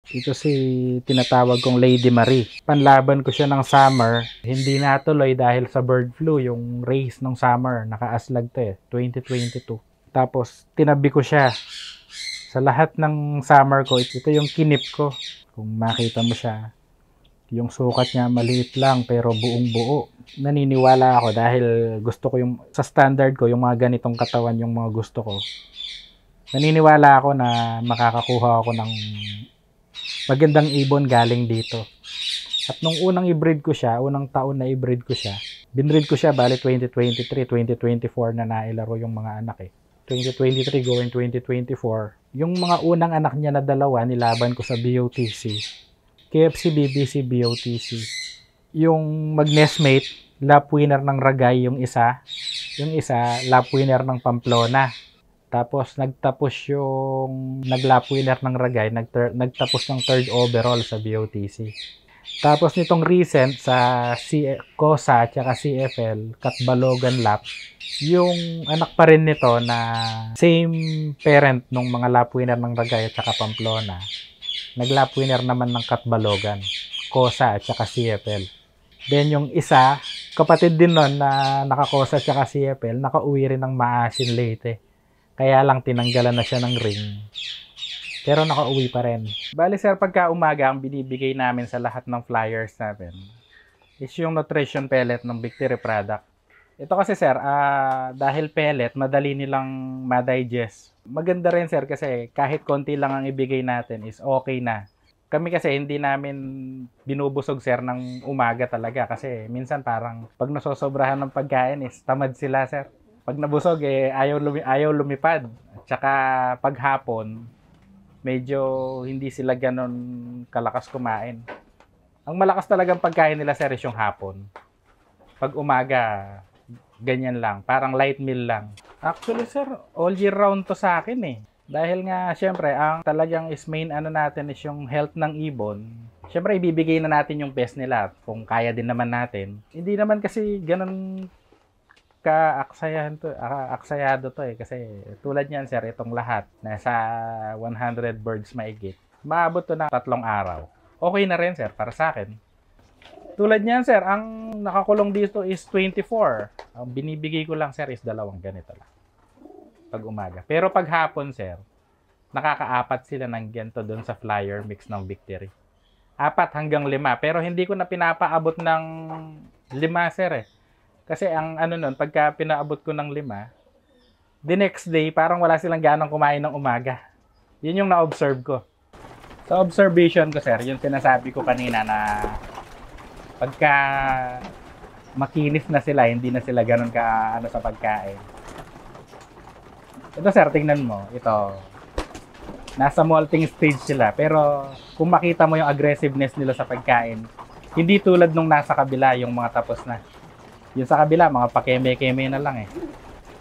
Ito si tinatawag kong Lady Marie. Panlaban ko siya ng summer. Hindi natuloy dahil sa bird flu, yung race ng summer. Nakaaslag to 2022. Tapos tinabi ko siya. Sa lahat ng summer ko, ito yung kinip ko. Kung makita mo siya, yung sukat niya maliit lang pero buong buo. Naniniwala ako dahil gusto ko yung, sa standard ko, yung mga ganitong katawan yung mga gusto ko. Naniniwala ako na makakakuha ako ng magandang ibon galing dito. At nung unang i-breed ko siya, unang taon na i-breed ko siya, binreed ko siya bali 2023, 2024 na nailaro yung mga anak 2023 going 2024. Yung mga unang anak niya na dalawa, nilaban ko sa BOTC. KFC, BBC, BOTC. Yung mag-nestmate, lap winner ng Ragay yung isa. Yung isa, lap winner ng Pamplona. Tapos nagtapos yung nag-lap winner ng Ragay, nagtapos ng third overall sa BOTC. Tapos nitong recent sa COSA at CFL, Katbalogan Lap, yung anak pa rin nito na same parent nung mga lap winner ng Ragay at saka Pamplona, nag-lap winner naman ng Katbalogan, COSA at saka CFL. Then yung isa, kapatid din nun na naka-COSA at saka CFL, nakauwi rin ng Maasin Leyte. Kaya lang tinanggalan na siya ng ring. Pero nakauwi pa rin. Bali sir, pagka umaga, ang binibigay namin sa lahat ng flyers natin is yung nutrition pellet ng Victory product. Ito kasi sir, dahil pellet, madali nilang ma-digest. Maganda rin sir kasi kahit konti lang ang ibigay natin is okay na. Kami kasi hindi namin binubusog sir ng umaga talaga kasi minsan parang pag nasosobrahan ng pagkain is tamad sila sir. Pag nabusog ayaw lumipad. Tsaka pag hapon, medyo hindi sila ganon kalakas kumain. Ang malakas talagang pagkain nila sir is yung hapon. Pag umaga, ganyan lang. Parang light meal lang. Actually sir, all year round to sa akin Dahil nga, syempre, ang talagang is main natin is yung health ng ibon. Syempre, ibibigay na natin yung best nila kung kaya din naman natin. Hindi naman kasi ganon aksayado to kasi tulad niyan sir, itong lahat nasa 100 birds maigit, maabot to ng 3 araw. Okay na rin sir para sa akin. Tulad niyan sir, ang nakakulong dito is 24. Ang binibigay ko lang sir is 2 ganito lang pag umaga. Pero pag hapon sir, nakaka-4 sila ng ganito doon sa flyer mix ng Victory. 4 hanggang 5, pero hindi ko na pinapaabot ng 5 sir Kasi ang nun, pagka pinaabot ko ng 5, the next day, parang wala silang ganang kumain ng umaga. Yun yung na-observe ko. Sa observation ko, sir, yung sinasabi ko kanina na pagka makinis na sila, hindi na sila ganon ka sa pagkain. Ito, sir, tingnan mo. Ito. Nasa molting stage sila. Pero kung makita mo yung aggressiveness nila sa pagkain, hindi tulad nung nasa kabila, yung mga tapos na. Yung sa kabila, mga pakeme-keme na lang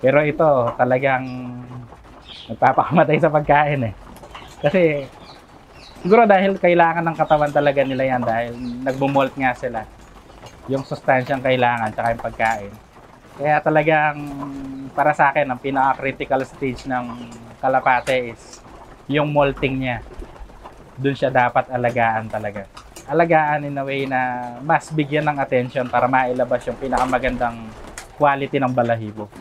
Pero ito, talagang nagpapakamatay sa pagkain Kasi, siguro dahil kailangan ng katawan talaga nila yan dahil nagmumolt nga sila. Yung sustansyang kailangan, tsaka yung pagkain. Kaya talagang, para sa akin, ang pinaka-critical stage ng kalapate is yung molting niya. Doon siya dapat alagaan talaga. Alagaan in a way na mas bigyan ng attention para mailabas yung pinakamagandang quality ng balahibo.